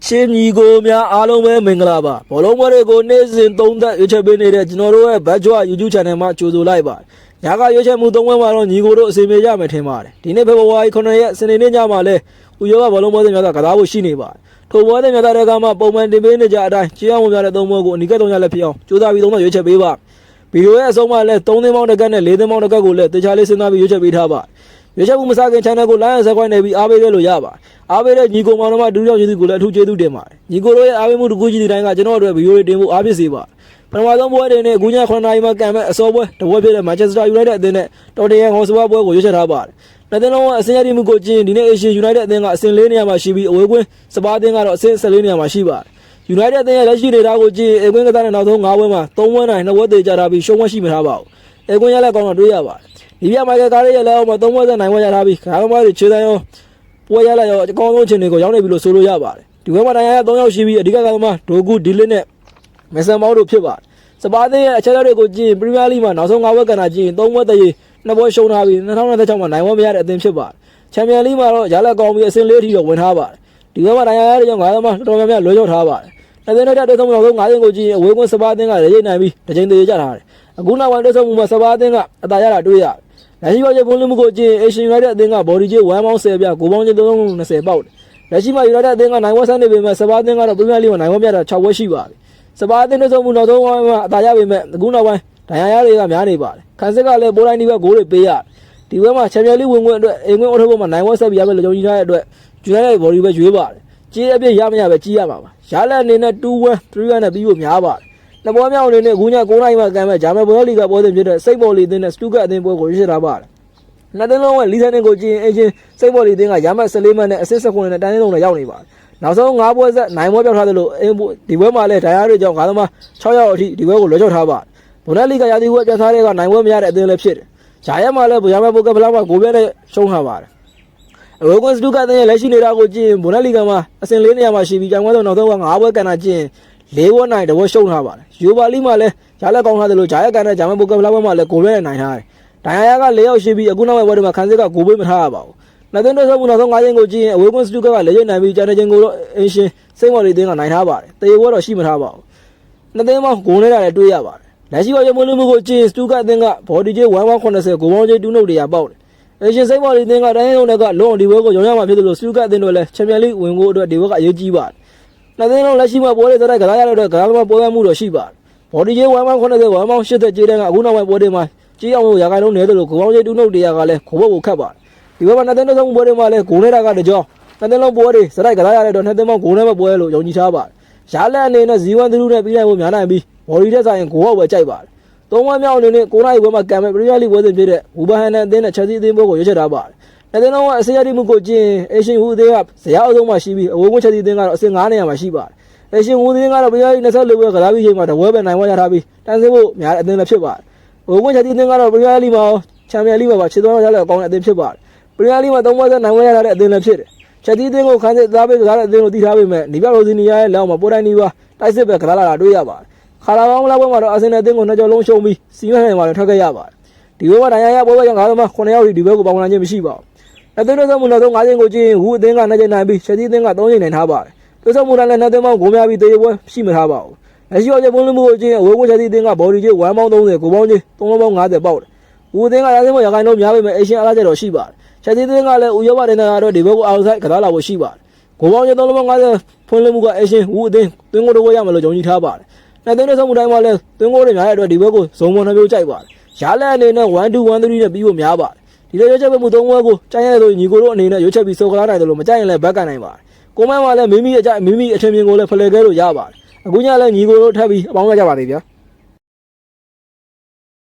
ရှင်ညီကိုများအားလုံးပဲမင်္ဂလာပါဘောလုံးပွဲတွေကိုနေ့စဉ်သုံးသက်ရွေးချယ်ပေးနေတဲ့ကျွန်တော်တို့ရဲ့ Budget YouTube Channel မှာကြိုဆိုလိုက်ပါတယ်။ညကရွေးချယ်မှုသုံးပွဲမှာတော့ညီကိုတို့အစီအမေရမယ်ထင်ပါတယ်။ဒီနေ့ဖေဖော်ဝါရီ9ရက်စနေနေ့ညမှာလဲဥရောပဘောလုံးပွဲတွေများစွာကစားဖို့ရှိနေပါတယ်။ထိုပွဲတွေများတဲ့ကမှပုံမှန်တင်ပေးနေကြအတိုင်းကြေးအောင်များတဲ့သုံးပွဲကိုအနီးကပ်သုံးရလက်ဖြစ်အောင်ကြိုးစားပြီးသုံးသက်ရွေးချယ်ပေးပါ။ဗီဒီယိုရဲ့အဆုံးမှာလဲ3သိန်းပေါင်းတစ်ကတ်နဲ့4သိန်းပေါင်းတစ်ကတ်ကိုလဲတခြားလေးစဉ်းစားပြီးရွေးချယ်ပေးထားပါရွေးချယ်မှုမစခင် channel ကို like and subscribe နဲ့ပြီးအားပေးလို့ရပါအားပေးတဲ့ညီကိုမောင်နှမဒုတိယကျေးဇူးကိုလည်းအထူးကျေးဇူးတင်ပါတယ်ညီကိုတို့ရဲ့အားပေးမှုတစ်ခုကြီးဒီတိုင်းကကျွန်တော်တို့ဗီဒီယိုတွေတင်ဖို့အားဖြစ်စေပါပထမဆုံးပွဲတွေနဲ့အခုည9နာရီမှာကံမဲ့အစောပွဲတပွဲဖြစ်တဲ့ Manchester United အသင်းနဲ့ Tottenham Hotspur ပွဲကိုရွေးချယ်ထားပါတယ်နှစ်သင်းလုံးကအဆင့်ရည်မှုကိုကျင်းဒီနေ့ Asian United အသင်းကအဆင့်4နေရာမှာရှိပြီးအဝေးကွင်းစပါးအသင်းကတော့အဆင့်14နေရာမှာရှိပါတယ်United အသင်းရဲ့လက်ရှိနေတာကိုကြည့်အကွင်းကစားတဲ့နောက်ဆုံး9ပွဲမှာ3ပွဲနိုင်2ပွဲသေချာထားပြီးရှုံးပွဲရှိမထားပါဘူးအကွင်းရလက်ကောင်းတော့တွေးရပါတယ်ဒီပြမိုက်ကယ်ကားရဲ့လက်အောက်မှာ3ပွဲဆက်နိုင်ပွဲရထားပြီးခါသမားတွေခြေစမ်းရောပွဲရလက်ရောအကောင်းဆုံးခြေတွေကိုရောက်နေပြီလို့ဆိုလို့ရပါတယ်ဒီပွဲမှာတိုင်းရ3ယောက်ရှိပြီးအဓိကကသမားဒိုဂူဒီလစ်နဲ့မက်ဆန်မောက်တို့ဖြစ်ပါတယ်စပါးသေးရဲ့အချက်အလက်တွေကိုကြည့်ပရီးမီးယားလိမှာနောက်ဆုံး9ပွဲကန်တာကြည့်3ပွဲတည်း2ပွဲရှုံးထားပြီး2016မှာနိုင်ပွဲမရတဲ့အသင်းဖြစ်ပါတယ်ချန်ပီယံလိမှာတော့ရလက်ကောင်းပြီးအဆင့်4ထိတော့ဝင်ထားပါတယ်ဒီပွဲမှာတိုင်းရတဲ့ကြောင့်ငါးသမားတော်တော်များများလွှဲချော်ထားပါတယ်နှစ်သင်းတဲ့သုံးနောက်ဆုံး9သင်းကိုကြည့်အဝေးကွင်းစပါးအသင်းကလည်းရိတ်နိုင်ပြီးတစ်ချိန်သေးကြထားတယ်အခုနောက်ပိုင်းတက်ဆုံမှုမှာစပါးအသင်းကအသာရတာတွေ့ရတယ်လက်ရှိဘက်ကျပုံလုံးမှုကိုကြည့် Asian United အသင်းက body ကြီး1ပေါင်း10ပြ9ပေါင်းချင်း320ပေါက်လက်ရှိမှာ United အသင်းကနိုင်ဝက်ဆန်းနေပေမဲ့စပါးအသင်းကတော့ Premier League မှာနိုင်ဝက်ပြတာ6ဝက်ရှိပါပြီစပါးအသင်းတက်ဆုံမှုနောက်ဆုံးမှာအသာရပေမဲ့အခုနောက်ပိုင်းဒဏ်ရာရတွေကများနေပါတယ်ခန်းစစ်ကလည်းပိုတိုင်းဒီဘက်ဂိုးတွေပေးရတယ်ဒီဘက်မှာ Champions League ဝင်ခွင့်အတွက်အိမ်ခွင့်အုပ်ထုပ်ပေါ်မှာနိုင်ဝက်ဆက်ပြရမယ်လို့ယုံကြည်ထားတဲ့အတွက် United body ပဲရွေးပါတယ်ကြီးအပြည့်ရမရပဲကြီးရမှာပါရလက်အနေနဲ့2-1 3-1နဲ့ပြီးဖို့များပါတယ်နှစ်ပွဲမြောက်အနေနဲ့အခုည9နာရီမှာကံမဲ့ဂျာမန်ဘောလီကပွဲစဉ်ဖြစ်တဲ့စိတ်ဘော်လီအသင်းနဲ့စတူဂတ်အသင်းပွဲကိုရွေးချယ်ထားပါတယ်နှစ်သင်းလုံးရဲ့လီဆန်နင်ကိုကြည့်အချင်းစိတ်ဘော်လီအသင်းကရမတ်14မှတ်နဲ့အဆစ်19နဲ့တိုင်းသုံးနဲ့ရောက်နေပါတယ်နောက်ဆုံး9ပွဲဆက်9ပွဲပြောက်ထားသလိုဒီပွဲမှာလည်းဒိုင်ယာတွေကြောင့်ငါးသမား6ယောက်အထိဒီပွဲကိုလွှဲချော်ထားပါတယ်ဘွန်ဒက်လီဂါရာသီပွဲပြတ်သားတဲ့က9ပွဲမရတဲ့အသင်းလည်းဖြစ်တယ်ဂျာရက်မှာလည်းရမတ်ပိုကဖလားမှာ9ပွဲနဲ့ရှုံးထားပါတယ်အဝေးကွင်းစတူဂတ်အသင်းရဲ့လက်ရှိနေတာကိုကြည့်ဘွန်ဒက်လီဂါမှာအဆင့်4နေရာမှာရှိပြီးကျောင်းပွဲဆုံးနောက်ဆုံးက9ပွဲကန်တာကြည့်4ပွဲနိုင်1ပွဲရှုံးထားပါတယ်ယူဗာလီမှာလည်းဂျာလက်ကောင်းထားတယ်လို့ဂျာရက်ကန်တဲ့ဂျာမန်ပိုကဖလားပွဲမှာလည်း9ပွဲနဲ့နိုင်ထားတယ်ဒိုင်ယာက4ယောက်ရှိပြီးအခုနောက်ပွဲတွေမှာခန်းစစ်က9ပွဲမထားရပါဘူးနှစ်သင်းတို့ဆုံးမှုနောက်ဆုံး9ချိန်ကိုကြည့်ရင်အဝေးကွင်းစတူဂတ်က4ချိန်နိုင်ပြီးဂျာတဲ့ချိန်ကိုတော့အင်ရှင်စိတ်မော်လီအသင်းကနိုင်ထားပါတယ်တေပွဲတော့ရှိမထားပါဘူးနှစ်သင်းမှာဂိုးနေတာလည်းတွေ့ရပါတယ်လက်ရှိဘက်ရမလို့မှုကိုကြည့်စတူဂတ်အသင်းကဘော်ဒီကြီး180ဂိုးပေါင်းချင်း2နှုတ်100ပေါက်တယ်အရှင်စိတ်မော်လီအသင်းကတိုင်းရုံတွေကလွန်ဒီဘွဲကိုရောင်းရမှာဖြစ်တယ်လို့စတူဂတ်အသင်းတို့လည်းချန်ပီယံလိဝင်ဖို့အတွက်ဒီဘက်ကအရေးကြီးပါတယ်နှစ်သင်းလုံးလက်ရှိမှာပွဲတွေတိုက်ကစားရတဲ့ကစားသမားပွဲမှုတော့ရှိပါတယ်ဘော်ဒီကြီး180 180ကြေးတဲ့ကအခုနောက်ပိုင်းပွဲတွေမှာကြေးအောင်လို့ရာခိုင်နှုန်းနည်းတယ်လို့ဂိုးပေါင်းချင်း2နှုတ်100ကလည်းခိုးဖို့ခက်ပါတယ်ဒီဘက်မှာနှစ်သင်းလုံးပွဲတွေမှာလည်းဂိုးနေတာကတကြောင်နှစ်သင်းလုံးပွဲတွေတိုက်ကစားရတဲ့တော့နှစ်သင်းပေါင်းဂိုးနဲ့ပွဲလို့ယုံကြည်ထားပါတယ်ရှားလက်အနေနဲ့0-1 3နဲ့ပြီးနိုင်ဖို့များနိုင်ပြီးဘော်ဒီတက်ဆိုင်ဂိုးအောက်ပဲကြိုက်ပါတယ်သုံးဝမ်းမြောက်အနေနဲ့9နာရီပွဲမှာကံမဲ့ပရီးမီးယားလိပွဲစဉ်ဖြစ်တဲ့ဝူဘဟန်နဲ့အသင်းနဲ့ချက်စီအသင်းပွဲကိုရွေးချယ်ထားပါတယ်။နှစ်သင်းလုံးကအစရည်မှုကိုကျင်းအေရှင်ဟူအသင်းကဇယားအဆုံးမှာရှိပြီးအဝေးကွင်းချက်စီအသင်းကတော့အဆင့်9နေရာမှာရှိပါတယ်။အေရှင်ဟူအသင်းကတော့ပရီးမီးယားလိ24ပွဲကစားပြီးချိန်မှာတပွဲပဲနိုင်ဝရထားပြီးတန်းဆင်းဖို့များတဲ့အသင်းလည်းဖြစ်ပါတယ်။အဝေးကွင်းချက်စီအသင်းကတော့ပရီးမီးယားလိမှာချန်ပီယံလိမှာခြေသွားရတဲ့အကောင်းတဲ့အသင်းဖြစ်ပါတယ်။ပရီးမီးယားလိမှာ3ပွဲဆက်နိုင်ဝရထားတဲ့အသင်းလည်းဖြစ်တယ်။ချက်စီအသင်းကိုခန်းစစ်သားပေးကစားတဲ့အသင်းကိုတည်ထားပေမဲ့နီပြရိုစီနီယာရဲ့လက်အောက်မှာပိုတိုင်းနီးပါတိုက်စစ်ပဲကစားလာတာတွေ့ရပါတယ်ခါလာပေါင်းလာပွဲမှာတော့အာဆင်နယ်အသင်းကိုနှစ်ကြော်လုံးရှုံးပြီးစီမံနိုင်မှာထွက်ခဲ့ရပါတယ်ဒီဘက်မှာဒိုင်ယာရပွဲပဲငါးသမား9ယောက်ဒီဘက်ကိုပေါင်းလာခြင်းမရှိပါဘူးအသင်းတို့ဆုံးမှုနောက်ဆုံး9ချိန်ကိုကြည့်ရင်ဟူအသင်းက2ချိန်နိုင်ပြီးချက်စီအသင်းက3ချိန်နိုင်ထားပါတယ်တို့ဆုံးမှုတိုင်းလည်းနှစ်သင်းပေါင်းဂိုးများပြီးတေးပွဲရှိမထားပါဘူးလက်ရှိရောပုံလုံးမှုကိုကြည့်ရင်အဝေးကွင်းချက်စီအသင်းကဘော်ဒီကြီး1ပေါင်း30ဂိုးပေါင်းချင်း3ပေါင်း50ပေါက်တယ်ဟူအသင်းကရာသင်းမှာရာခိုင်နှုန်းများပေမဲ့အေရှင်အားကျတော့ရှိပါတယ်ချက်စီအသင်းကလည်းဥရောပဒေသနာတော့ဒီဘက်ကိုအောက်ဆိုင်ကစားလာဖို့ရှိပါတယ်ဂိုးပေါင်းချင်း3ပေါင်း50ဖွင့်လှစ်မှုကအေရှင်ဟူအသင်းသွင်းကိုတော့ရမယ်လို့ယုံကြည်ထားပါတယ်နှစ်သင်းတို့ဆုံးမှုတိုင်းမှာလည်းသွင်းကိုတွေများတဲ့အတွက်ဒီဘက်ကိုဇုံပေါ်နှမျိုးကြိုက်ပါတယ်။ရှားလက်အနေနဲ့1-2 1-3နဲ့ပြီးဖို့များပါတယ်။ဒီလိုရွေးချယ်မှု3ပွဲကိုကြိုက်ရတဲ့ညီကိုတို့အနေနဲ့ရွေးချယ်ပြီးစော်ကစားနိုင်တယ်လို့မကြိုက်ရင်လည်းဘက်ကန်နိုင်ပါတယ်။ကိုမန်းမှာလည်းမိမိအထင်မြင်ကိုလည်းဖလှယ်ခဲ့လို့ရပါတယ်။အခုညလည်းညီကိုတို့ထပ်ပြီးအပေါင်းရကြပါသေးဗျာ။